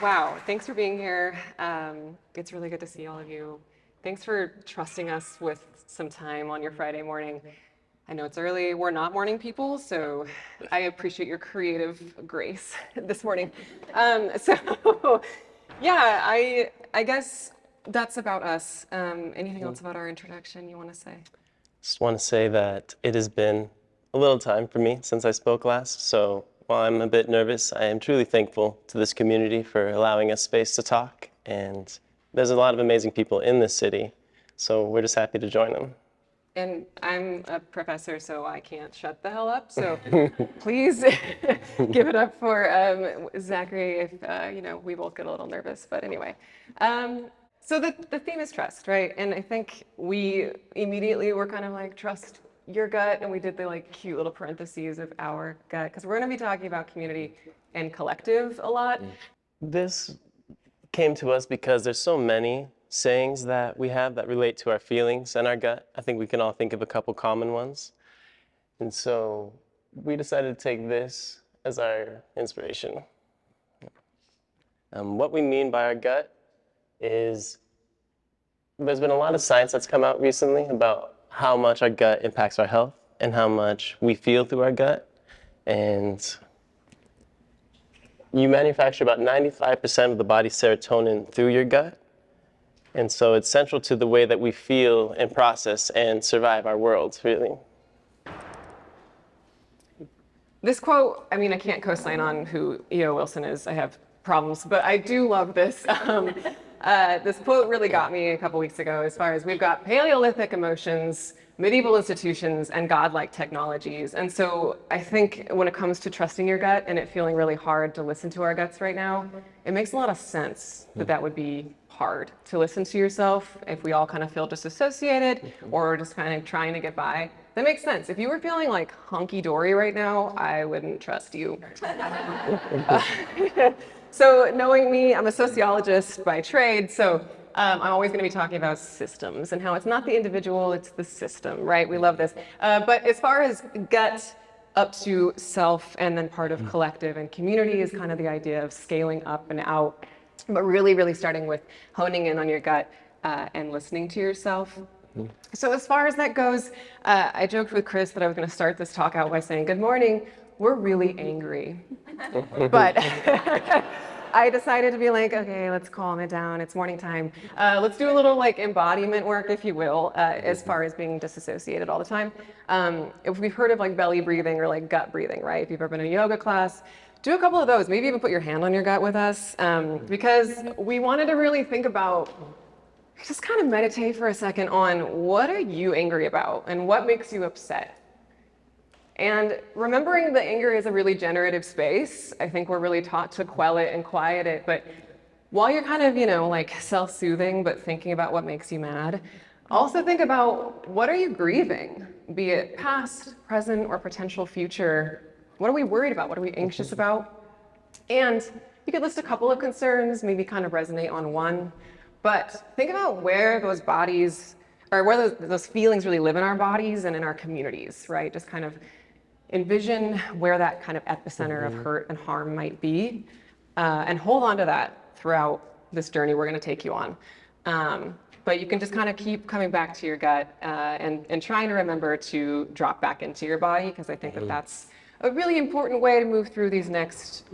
Wow, thanks for being here. It's really good to see all of you. Thanks for trusting us with some time on your Friday morning. I know it's early. We're not morning people, so I appreciate your creative grace this morning. So, yeah, I guess that's about us. Anything else about our introduction you want to say? Just want to say that it has been a little time for me since I spoke last, so while I'm a bit nervous, I am truly thankful to this community for allowing us space to talk, and there's a lot of amazing people in this city, so we're just happy to join them. And I'm a professor, so I can't shut the hell up. So please give it up for Zachary if, we both get a little nervous. But anyway, so the theme is trust, right? And I think we immediately were kind of like, trust your gut. And we did the like cute little parentheses of our gut, because we're going to be talking about community and collective a lot. This came to us because there's so many sayings that we have that relate to our feelings and our gut. I think we can all think of a couple common ones. And so we decided to take this as our inspiration. What we mean by our gut is there's been a lot of science that's come out recently about how much our gut impacts our health and how much we feel through our gut. And you manufacture about 95% of the body's serotonin through your gut. And so it's central to the way that we feel and process and survive our world, really. This quote, I mean, I can't co-sign on who E.O. Wilson is. I have problems, but I do love this. This quote really got me a couple weeks ago as far as we've got Paleolithic emotions, medieval institutions, and godlike technologies. And so I think when it comes to trusting your gut and it feeling really hard to listen to our guts right now, it makes a lot of sense that that would be hard to listen to yourself if we all kind of feel disassociated or just kind of trying to get by. That makes sense. If you were feeling like hunky-dory right now, I wouldn't trust you. So knowing me, I'm a sociologist by trade, so I'm always going to be talking about systems and how it's not the individual, it's the system, right? We love this. But as far as gut up to self and then part of collective and community is kind of the idea of scaling up and out, but really, really starting with honing in on your gut and listening to yourself. So as far as that goes, I joked with Chris that I was going to start this talk out by saying, good morning, we're really angry. But I decided to be like, okay, let's calm it down. It's morning time. Let's do a little like embodiment work, if you will, as far as being disassociated all the time. If we've heard of like belly breathing or like gut breathing, right? If you've ever been in a yoga class, do a couple of those. Maybe even put your hand on your gut with us, because we wanted to really think about, just kind of meditate for a second on what are you angry about and what makes you upset? And remembering that anger is a really generative space. I think we're really taught to quell it and quiet it, but while you're kind of, like self-soothing, but thinking about what makes you mad, also think about what are you grieving, be it past, present, or potential future. What are we worried about? What are we anxious about? And you could list a couple of concerns, maybe kind of resonate on one, but think about where those bodies, or where those feelings really live in our bodies and in our communities, right? Just kind of envision where that kind of epicenter of hurt and harm might be, and hold on to that throughout this journey we're going to take you on. But you can just kind of keep coming back to your gut and trying to remember to drop back into your body, because I think that that's a really important way to move through these next,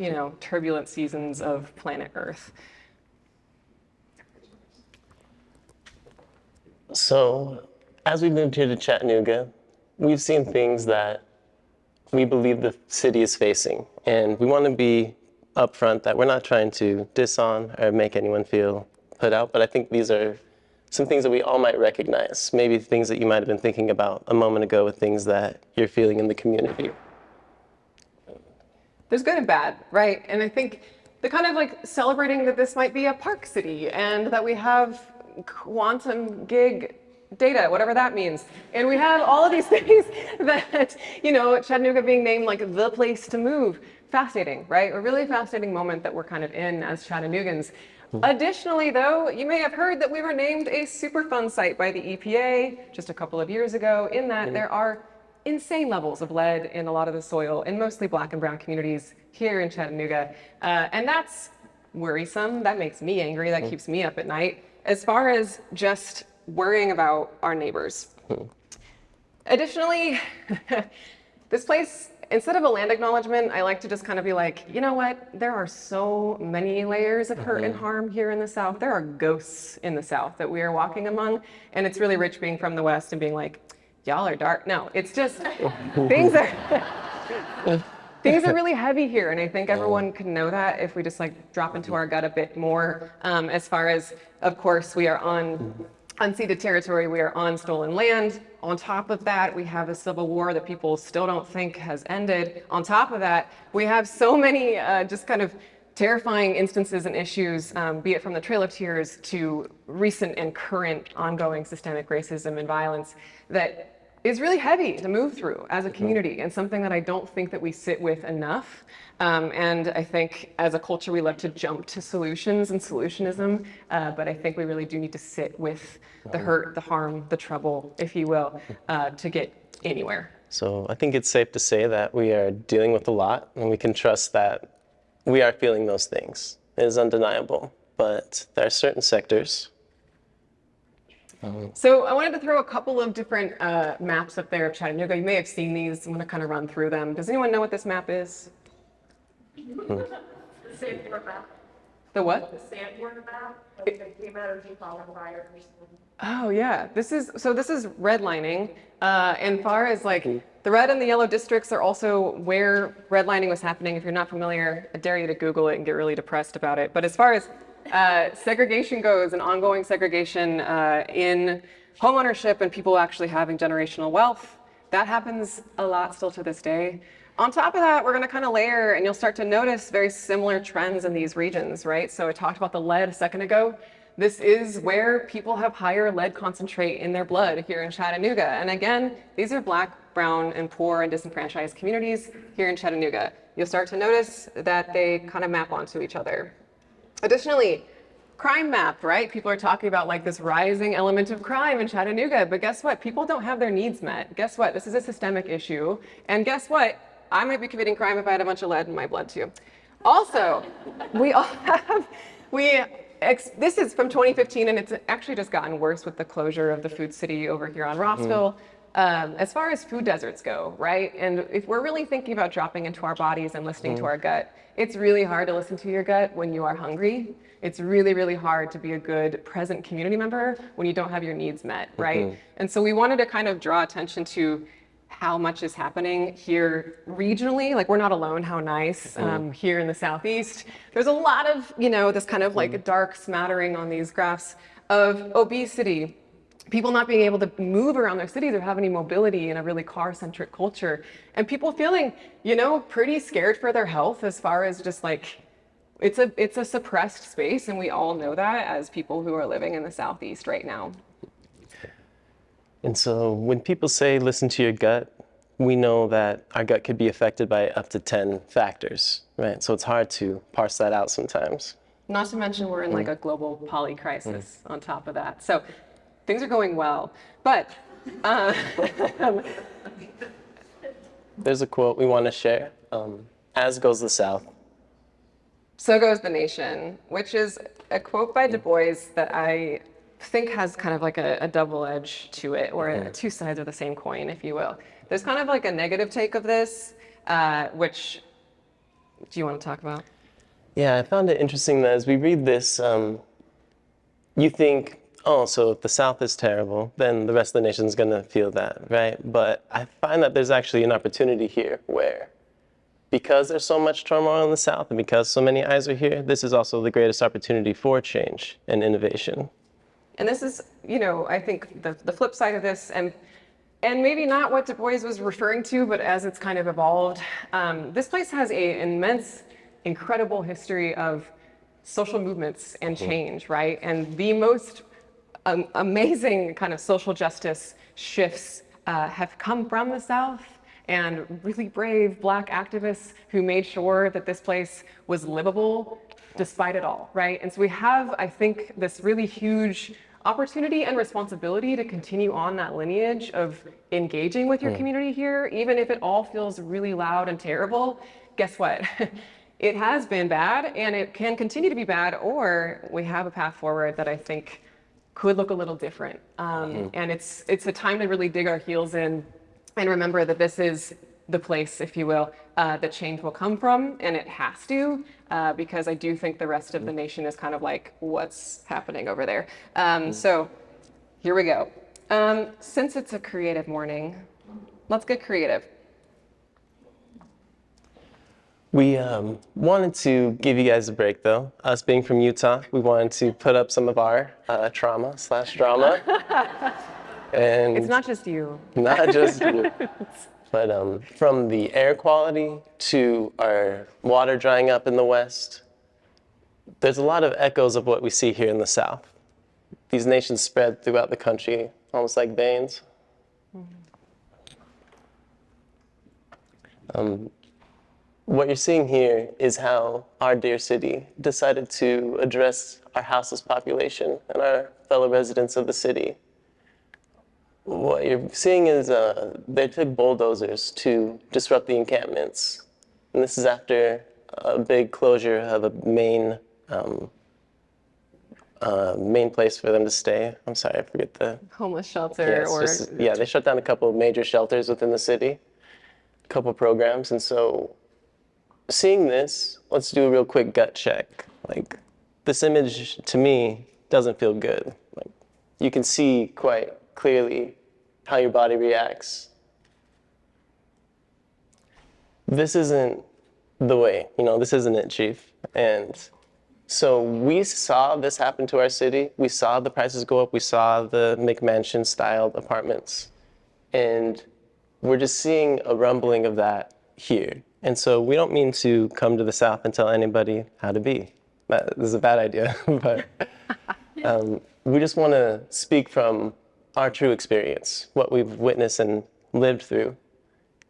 turbulent seasons of planet Earth. So, as we've moved here to Chattanooga, we've seen things that we believe the city is facing. And we want to be upfront that we're not trying to diss on or make anyone feel put out, but I think these are some things that we all might recognize. Maybe things that you might have been thinking about a moment ago with things that you're feeling in the community. There's good and bad, right? And I think the kind of like celebrating that this might be a park city and that we have quantum gig data, whatever that means. And we have all of these things that, Chattanooga being named like the place to move. Fascinating, right? A really fascinating moment that we're kind of in as Chattanoogans. Additionally, though, you may have heard that we were named a Superfund site by the EPA just a couple of years ago, in that there are insane levels of lead in a lot of the soil in mostly Black and brown communities here in Chattanooga. And that's worrisome. That makes me angry. That keeps me up at night. As far as just worrying about our neighbors. Additionally, this place, instead of a land acknowledgement, I like to just kind of be like, you know what? There are so many layers of hurt and harm here in the South. There are ghosts in the South that we are walking among. And it's really rich being from the West and being like, y'all are dark. No, it's just things are really heavy here. And I think everyone can know that if we just like drop into our gut a bit more. As far as, of course, we are on unceded territory, we are on stolen land. On top of that, we have a civil war that people still don't think has ended. On top of that, we have so many just kind of terrifying instances and issues, be it from the Trail of Tears to recent and current ongoing systemic racism and violence that is really heavy to move through as a community and something that I don't think that we sit with enough. And I think as a culture, we love to jump to solutions and solutionism, but I think we really do need to sit with the hurt, the harm, the trouble, if you will, to get anywhere. So I think it's safe to say that we are dealing with a lot, and we can trust that we are feeling those things. It is undeniable, but there are certain sectors. So I wanted to throw a couple of different maps up there of Chattanooga. You may have seen these. I'm going to kind of run through them. Does anyone know what this map is? The Sandborn map. The what? The Sandborn map. Like the came out of Nepal fire. Oh yeah, this is redlining. And far as like the red and the yellow districts are also where redlining was happening. If you're not familiar, I dare you to Google it and get really depressed about it. But as far as segregation goes and ongoing segregation in homeownership and people actually having generational wealth, that happens a lot still to this day. On top of that, we're going to kind of layer, and you'll start to notice very similar trends in these regions, right? So I talked about the lead a second ago. This is where people have higher lead concentrate in their blood here in Chattanooga. And again, these are Black, brown, and poor and disenfranchised communities here in Chattanooga. You'll start to notice that they kind of map onto each other. Additionally, crime map, right? People are talking about like this rising element of crime in Chattanooga, but guess what? People don't have their needs met. Guess what? This is a systemic issue. And guess what? I might be committing crime if I had a bunch of lead in my blood too. Also, this is from 2015, and it's actually just gotten worse with the closure of the food city over here on Rossville. As far as food deserts go, right? And if we're really thinking about dropping into our bodies and listening to our gut, it's really hard to listen to your gut when you are hungry. It's really, really hard to be a good present community member when you don't have your needs met, right? And so we wanted to kind of draw attention to how much is happening here regionally. Like, we're not alone, how nice, here in the Southeast. There's a lot of, this kind of like dark smattering on these graphs of obesity, people not being able to move around their cities or have any mobility in a really car-centric culture, and people feeling, pretty scared for their health as far as just like, it's a suppressed space, and we all know that as people who are living in the Southeast right now. And so when people say listen to your gut, we know that our gut could be affected by up to 10 factors, right? So it's hard to parse that out sometimes. Not to mention we're in like a global poly crisis on top of that. So things are going well, but there's a quote we want to share. As goes the South, so goes the nation, which is a quote by Du Bois that I think has kind of like a double edge to it, or two sides of the same coin, if you will. There's kind of like a negative take of this, which do you want to talk about? Yeah, I found it interesting that as we read this, you think, oh, so if the South is terrible, then the rest of the nation is going to feel that, right? But I find that there's actually an opportunity here where, because there's so much turmoil in the South and because so many eyes are here, this is also the greatest opportunity for change and innovation. And this is, I think the flip side of this, and maybe not what Du Bois was referring to, but as it's kind of evolved, this place has an immense, incredible history of social movements and change, right? And the most amazing kind of social justice shifts have come from the South, and really brave Black activists who made sure that this place was livable despite it all, right? And so we have, I think, this really huge opportunity and responsibility to continue on that lineage of engaging with your community here, even if it all feels really loud and terrible. Guess what? it has been bad and it can continue to be bad, or we have a path forward that I think could look a little different. And it's a time to really dig our heels in and remember that this is the place, if you will, that change will come from, and it has to, because I do think the rest of the nation is kind of like, what's happening over there? So here we go. Since it's a creative morning, let's get creative. We wanted to give you guys a break, though. Us being from Utah, we wanted to put up some of our trauma/drama. And It's not just you. not just you. But from the air quality to our water drying up in the West, there's a lot of echoes of what we see here in the South. These nations spread throughout the country, almost like veins. What you're seeing here is how our dear city decided to address our houseless population and our fellow residents of the city. What you're seeing is they took bulldozers to disrupt the encampments. And this is after a big closure of a main place for them to stay. I'm sorry, I forget the... Homeless shelter they shut down a couple of major shelters within the city, a couple programs. And so seeing this, let's do a real quick gut check. Like, this image, to me, doesn't feel good. Like, you can see quite clearly how your body reacts. This isn't the way, this isn't it, Chief. And so we saw this happen to our city. We saw the prices go up. We saw the McMansion-styled apartments. And we're just seeing a rumbling of that here. And so we don't mean to come to the South and tell anybody how to be. This is a bad idea, but we just want to speak from our true experience, what we've witnessed and lived through,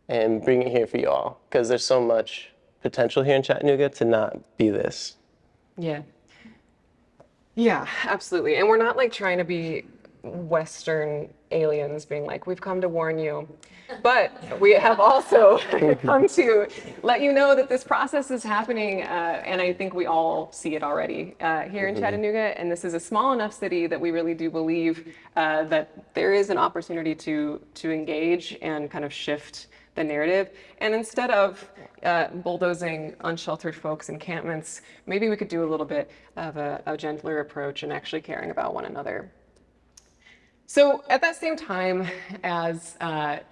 and bring it here for you all, because there's so much potential here in Chattanooga to not be this. Yeah. Yeah, absolutely. And we're not like trying to be Western aliens being like, we've come to warn you. But we have also come to let you know that this process is happening, and I think we all see it already here in Chattanooga. And this is a small enough city that we really do believe that there is an opportunity to engage and kind of shift the narrative. And instead of bulldozing unsheltered folks' encampments, maybe we could do a little bit of a gentler approach and actually caring about one another. So at that same time as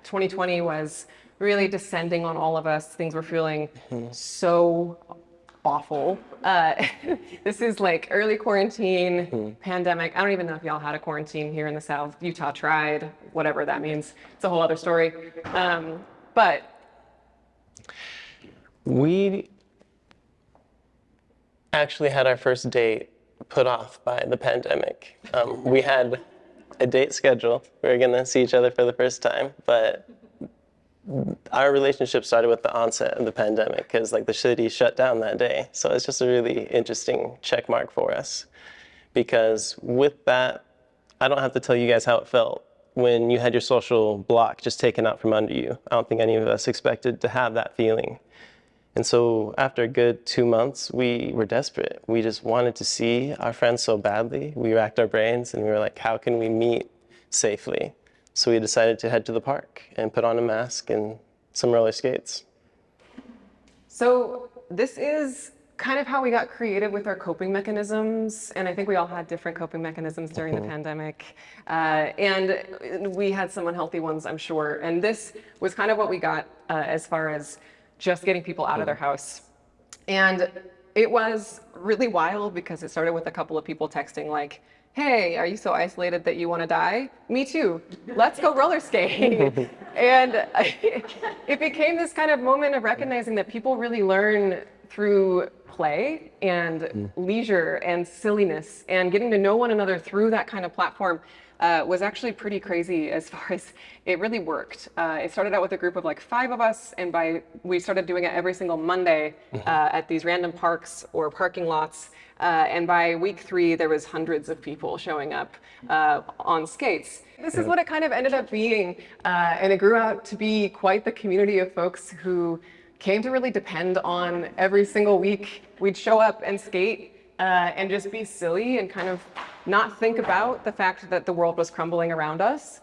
2020 was really descending on all of us, things were feeling so awful. This is like early quarantine, pandemic. I don't even know if y'all had a quarantine here in the South. Utah tried, whatever that means. It's a whole other story. But we actually had our first date put off by the pandemic. We had a date scheduled. We were gonna see each other for the first time, but our relationship started with the onset of the pandemic because like the city shut down that day. So it's just a really interesting check mark for us, because with that, I don't have to tell you guys how it felt when you had your social block just taken out from under you. I don't think any of us expected to have that feeling. And so after a good 2 months, we were desperate. We just wanted to see our friends so badly. We racked our brains and we were like, how can we meet safely? So we decided to head to the park and put on a mask and some roller skates. so this is kind of how we got creative with our coping mechanisms. And I think we all had different coping mechanisms during the pandemic. And we had some unhealthy ones, I'm sure. And this was kind of what we got as far as just getting people out of their house. And it was really wild because it started with a couple of people texting like, hey, are you so isolated that you want to die? Me too. Let's go roller skating. And it became this kind of moment of recognizing that people really learn through play and leisure and silliness, and getting to know one another through that kind of platform was actually pretty crazy as far as it really worked. It started out with a group of like 5 of us, and we started doing it every single Monday at these random parks or parking lots. And by week 3, there was hundreds of people showing up on skates. This is what it kind of ended up being, and it grew out to be quite the community of folks who came to really depend on every single week. We'd show up and skate and just be silly and kind of not think about the fact that the world was crumbling around us.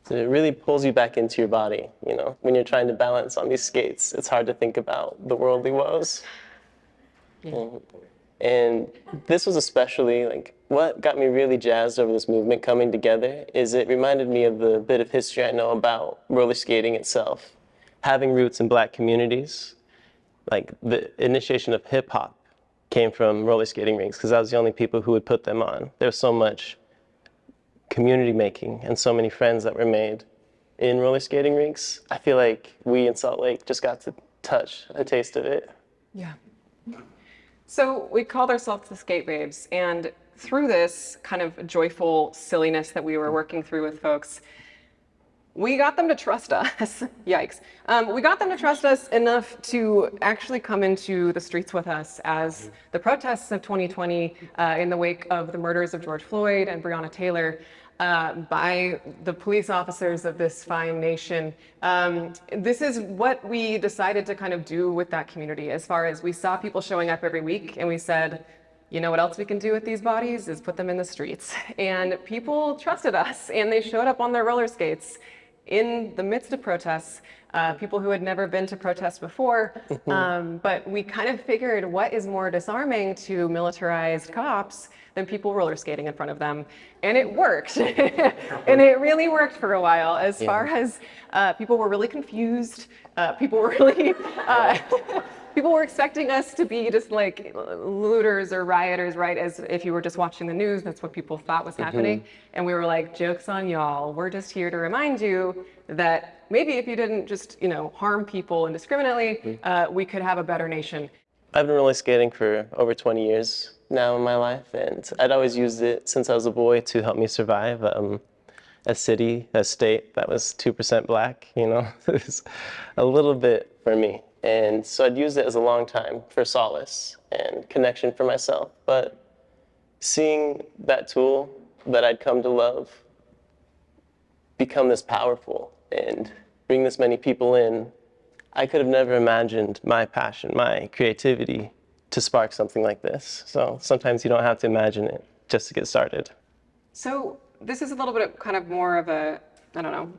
So it really pulls you back into your body, you know, when you're trying to balance on these skates. It's hard to think about the worldly woes. And this was especially, like, what got me really jazzed over this movement coming together is it reminded me of the bit of history I know about roller skating itself. Having roots in Black communities, like the initiation of hip hop came from roller skating rinks because I was the only people who would put them on. There's so much community making and so many friends that were made in roller skating rinks. I feel like we in Salt Lake just got to touch a taste of it. Yeah. So we called ourselves the Skate Babes, and through this kind of joyful silliness that we were working through with folks, we got them to trust us. Yikes. We got them to trust us enough to actually come into the streets with us as the protests of 2020 in the wake of the murders of George Floyd and Breonna Taylor by the police officers of this fine nation. This is what we decided to kind of do with that community, as far as we saw people showing up every week and we said, you know what else we can do with these bodies is put them in the streets. And people trusted us and they showed up on their roller skates in the midst of protests, people who had never been to protests before. But we kind of figured, what is more disarming to militarized cops than people roller skating in front of them? And it worked. And it really worked for a while, as far as people were really confused. People were really, people were expecting us to be just like looters or rioters, right? As if you were just watching the news, that's what people thought was happening. And we were like, joke's on y'all. We're just here to remind you that maybe if you didn't just, you know, harm people indiscriminately, we could have a better nation. I've been roller skating for over 20 years now in my life, and I'd always used it since I was a boy to help me survive. A city, a state that was 2% Black, you know, it was a little bit for me. And so I'd used it as a long time for solace and connection for myself. But seeing that tool that I'd come to love become this powerful and bring this many people in, I could have never imagined my passion, my creativity to spark something like this. So sometimes you don't have to imagine it just to get started. So this is a little bit kind of more of a, I don't know,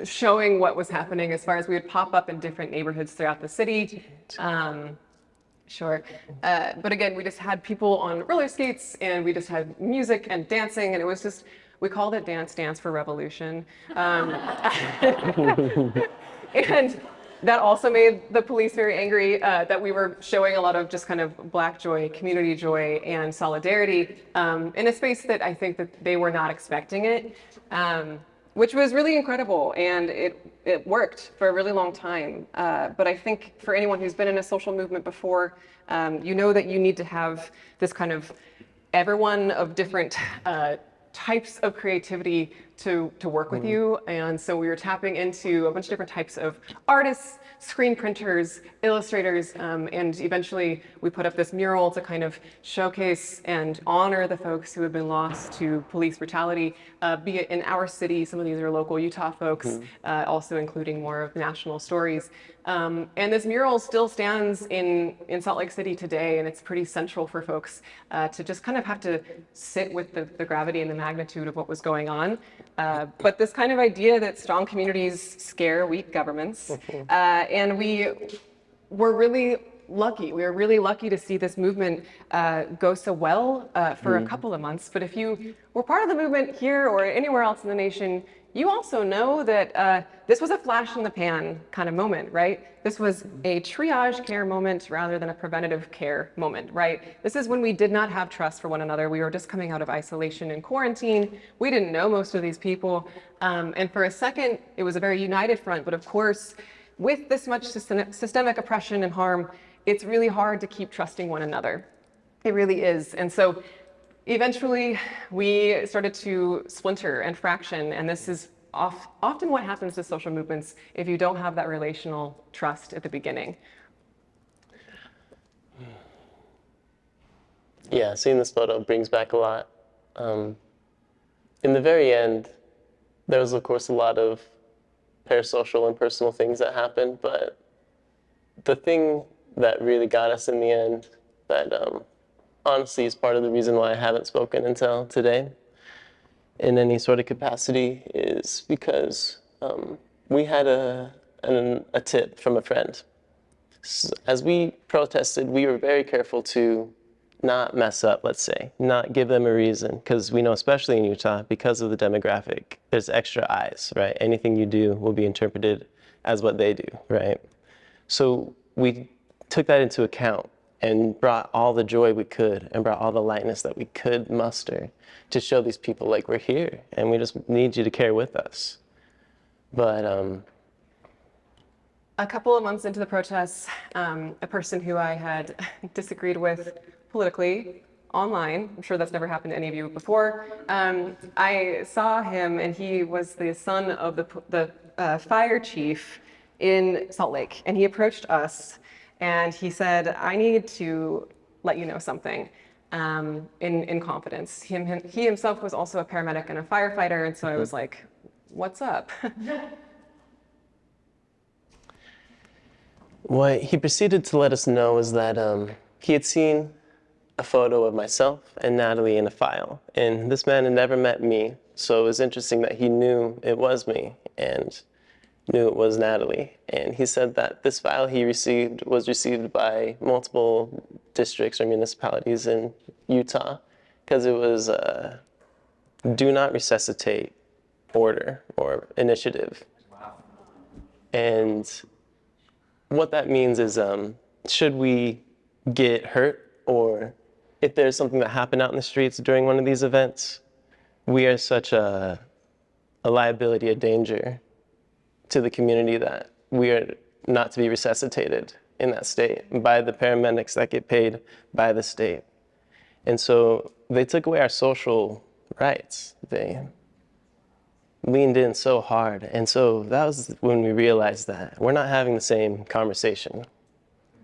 showing what was happening, as far as we would pop up in different neighborhoods throughout the city. Sure. But again, we just had people on roller skates and we just had music and dancing, and it was just, we called it Dance for Revolution. And that also made the police very angry, that we were showing a lot of just kind of Black joy, community joy, and solidarity in a space that I think that they were not expecting it, which was really incredible, and it worked for a really long time. But I think for anyone who's been in a social movement before, you know that you need to have this kind of everyone of different types of creativity to work with you. And so we were tapping into a bunch of different types of artists, screen printers, illustrators, and eventually we put up this mural to kind of showcase and honor the folks who have been lost to police brutality, be it in our city. Some of these are local Utah folks, also including more of national stories. And this mural still stands in Salt Lake City today, and it's pretty central for folks to just kind of have to sit with the gravity and the magnitude of what was going on. But this kind of idea that strong communities scare weak governments, and we were really lucky. We were really lucky to see this movement go so well for a couple of months. But if you were part of the movement here or anywhere else in the nation, you also know that this was a flash in the pan kind of moment, right? This was a triage care moment rather than a preventative care moment, right? This is when we did not have trust for one another. We were just coming out of isolation and quarantine. We didn't know most of these people. And for a second, it was a very united front. But of course, with this much systemic oppression and harm, it's really hard to keep trusting one another. It really is. And so eventually, we started to splinter and fraction, and this is often what happens to social movements if you don't have that relational trust at the beginning. Yeah, seeing this photo brings back a lot. In the very end, there was, of course, a lot of parasocial and personal things that happened, but the thing that really got us in the end, that honestly is part of the reason why I haven't spoken until today in any sort of capacity, is because we had a tip from a friend. As we protested, we were very careful to not mess up, let's say, not give them a reason, because we know, especially in Utah, because of the demographic, there's extra eyes, right? Anything you do will be interpreted as what they do, right? So we took that into account and brought all the joy we could and brought all the lightness that we could muster to show these people, like, we're here and we just need you to care with us. But A couple of months into the protests, a person who I had disagreed with politically online, I'm sure that's never happened to any of you before, I saw him, and he was the son of the fire chief in Salt Lake, and he approached us and he said, I need to let you know something, in confidence. He himself was also a paramedic and a firefighter, and so I was like, what's up? what he proceeded to let us know was that he had seen a photo of myself and Natalie in a file, and this man had never met me, so it was interesting that he knew it was me and knew it was Natalie. And he said that this file he received was received by multiple districts or municipalities in Utah, because it was a do not resuscitate order or initiative. Wow. And what that means is, should we get hurt, or if there's something that happened out in the streets during one of these events, we are such a liability, a danger to the community, that we are not to be resuscitated in that state by the paramedics that get paid by the state. And so they took away our social rights. They leaned in so hard. And so that was when we realized that we're not having the same conversation.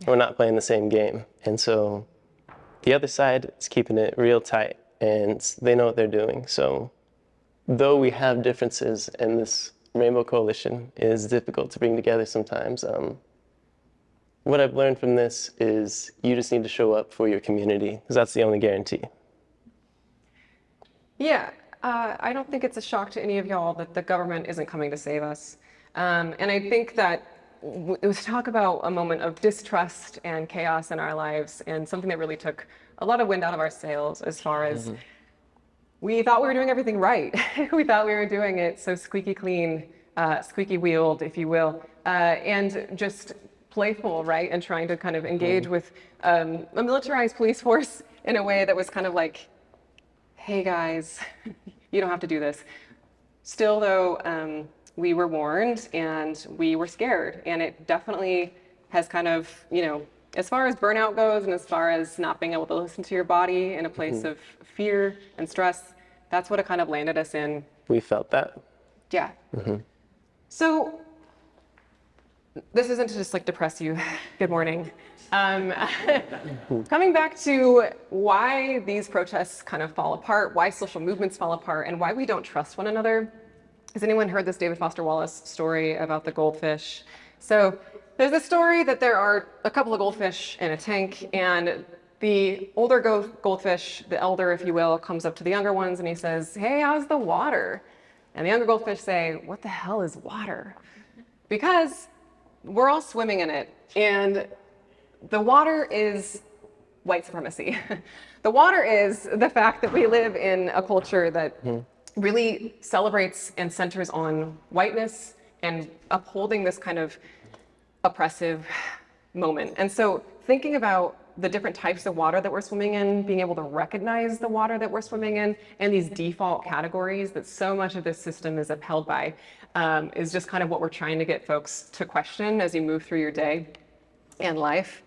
We're not playing the same game. And so the other side is keeping it real tight, and they know what they're doing. So though we have differences, and this Rainbow Coalition is difficult to bring together sometimes, what I've learned from this is you just need to show up for your community, because that's the only guarantee. Yeah, I don't think it's a shock to any of y'all that the government isn't coming to save us. And I think that it was talk about a moment of distrust and chaos in our lives, and something that really took a lot of wind out of our sails, as far as we thought we were doing everything right. We thought we were doing it so squeaky clean, squeaky wheeled, if you will, and just playful, right? And trying to kind of engage with a militarized police force in a way that was kind of like, hey guys, you don't have to do this. Still though, we were warned and we were scared, and it definitely has kind of, as far as burnout goes, and as far as not being able to listen to your body in a place of fear and stress, that's what it kind of landed us in. We felt that. Yeah. So this isn't to just like depress you. Good morning. Coming back to why these protests kind of fall apart, why social movements fall apart, and why we don't trust one another. Has anyone heard this David Foster Wallace story about the goldfish? So there's a story that there are a couple of goldfish in a tank, and the older goldfish, the elder, if you will, comes up to the younger ones and he says, hey, how's the water? And the younger goldfish say, what the hell is water? Because we're all swimming in it, and the water is white supremacy. The water is the fact that we live in a culture that really celebrates and centers on whiteness and upholding this kind of oppressive moment. And so thinking about the different types of water that we're swimming in, being able to recognize the water that we're swimming in, and these default categories that so much of this system is upheld by, is just kind of what we're trying to get folks to question as you move through your day and life.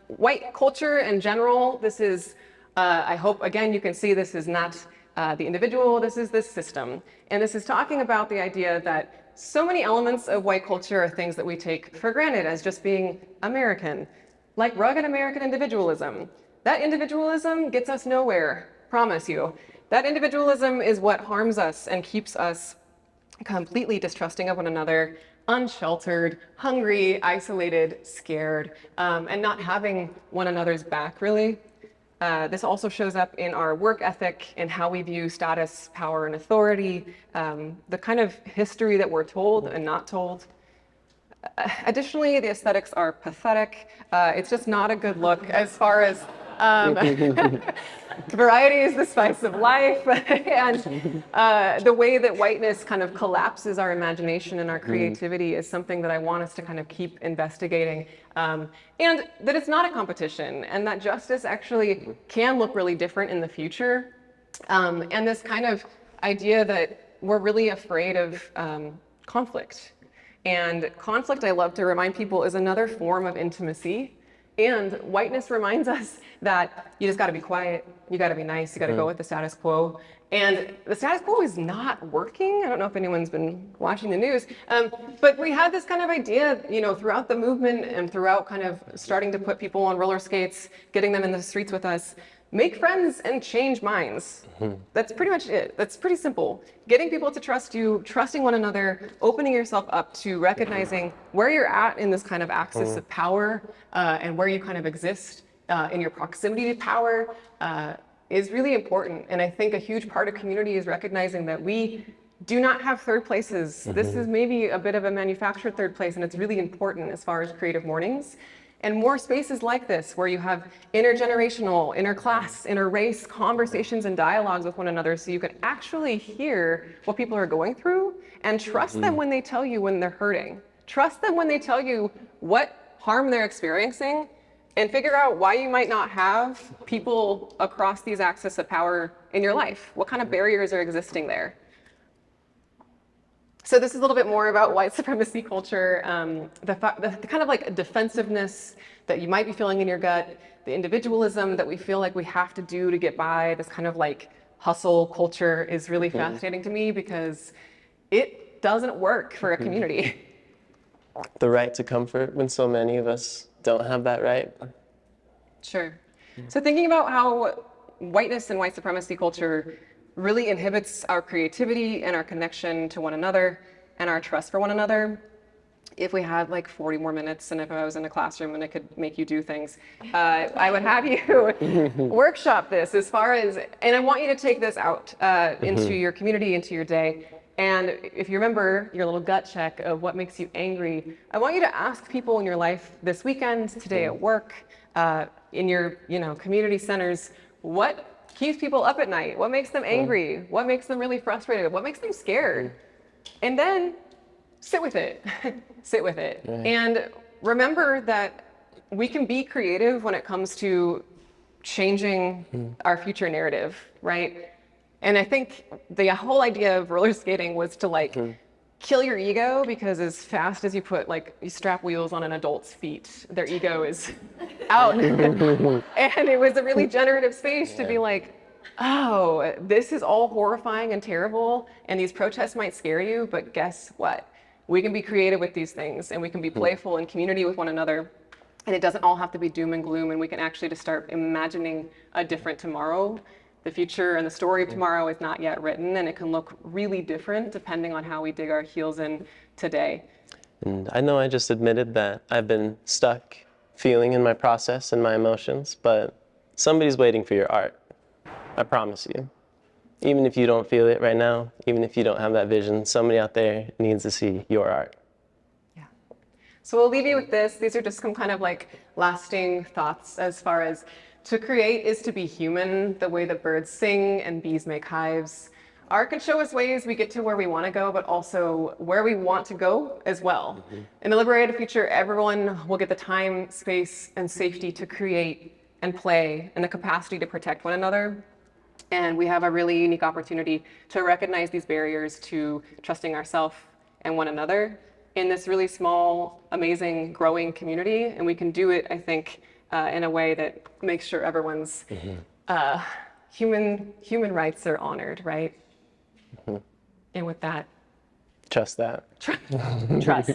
White culture in general, this is, I hope, again, you can see this is not the individual, this is the system. And this is talking about the idea that so many elements of white culture are things that we take for granted as just being American, like rugged American individualism. That individualism gets us nowhere, promise you. That individualism is what harms us and keeps us completely distrusting of one another, unsheltered, hungry, isolated, scared, and not having one another's back, really. This also shows up in our work ethic and how we view status, power, and authority, the kind of history that we're told and not told. Additionally, the aesthetics are pathetic. It's just not a good look as far as variety is the spice of life. And the way that whiteness kind of collapses our imagination and our creativity is something that I want us to kind of keep investigating. And that it's not a competition, and that justice actually can look really different in the future. And this kind of idea that we're really afraid of conflict. And conflict, I love to remind people, is another form of intimacy. And whiteness reminds us that you just got to be quiet, you got to be nice, you got to go with the status quo. And the status quo is not working. I don't know if anyone's been watching the news, but we had this kind of idea, you know, throughout the movement and throughout kind of starting to put people on roller skates, getting them in the streets with us. Make friends and change minds. That's pretty much it. That's pretty simple. Getting people to trust you, trusting one another, opening yourself up to recognizing where you're at in this kind of axis of power and where you kind of exist in your proximity to power is really important. And I think a huge part of community is recognizing that we do not have third places. This is maybe a bit of a manufactured third place, and it's really important as far as Creative Mornings. And more spaces like this, where you have intergenerational, interclass, interrace conversations and dialogues with one another, so you can actually hear what people are going through and trust them when they tell you when they're hurting. Trust them when they tell you what harm they're experiencing, and figure out why you might not have people across these axes of power in your life. What kind of barriers are existing there? So this is a little bit more about white supremacy culture, the kind of like defensiveness that you might be feeling in your gut, the individualism that we feel like we have to do to get by, this kind of like hustle culture is really fascinating to me because it doesn't work for a community. The right to comfort when so many of us don't have that right. Sure. So thinking about how whiteness and white supremacy culture really inhibits our creativity and our connection to one another and our trust for one another. If we had like 40 more minutes and if I was in a classroom and I could make you do things, I would have you workshop this as far as, and I want you to take this out into your community, into your day. And if you remember your little gut check of what makes you angry, I want you to ask people in your life this weekend, today at work, in your community centers, what keeps people up at night? What makes them angry? What makes them really frustrated? What makes them scared? And then sit with it. Sit with it. Right. And remember that we can be creative when it comes to changing our future narrative, right? And I think the whole idea of roller skating was to like kill your ego, because as fast as you strap wheels on an adult's feet, their ego is out. And it was a really generative space to be like, oh, this is all horrifying and terrible, and these protests might scare you, but guess what? We can be creative with these things, and we can be playful in community with one another, and it doesn't all have to be doom and gloom, and we can actually just start imagining a different tomorrow. The future and the story of tomorrow is not yet written, and it can look really different depending on how we dig our heels in today. And I know I just admitted that I've been stuck feeling in my process and my emotions, but somebody's waiting for your art. I promise you. Even if you don't feel it right now, even if you don't have that vision, somebody out there needs to see your art. Yeah. So we'll leave you with this. These are just some kind of like lasting thoughts as far as to create is to be human, the way that birds sing and bees make hives. Art can show us ways we get to where we want to go, but also where we want to go as well. In a liberated future, everyone will get the time, space, and safety to create and play, and the capacity to protect one another. And we have a really unique opportunity to recognize these barriers to trusting ourselves and one another in this really small, amazing, growing community. And we can do it, I think, in a way that makes sure everyone's human rights are honored, right? And with that, trust that. Trust.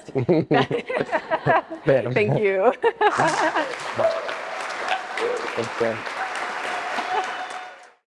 Thank you. Thank you.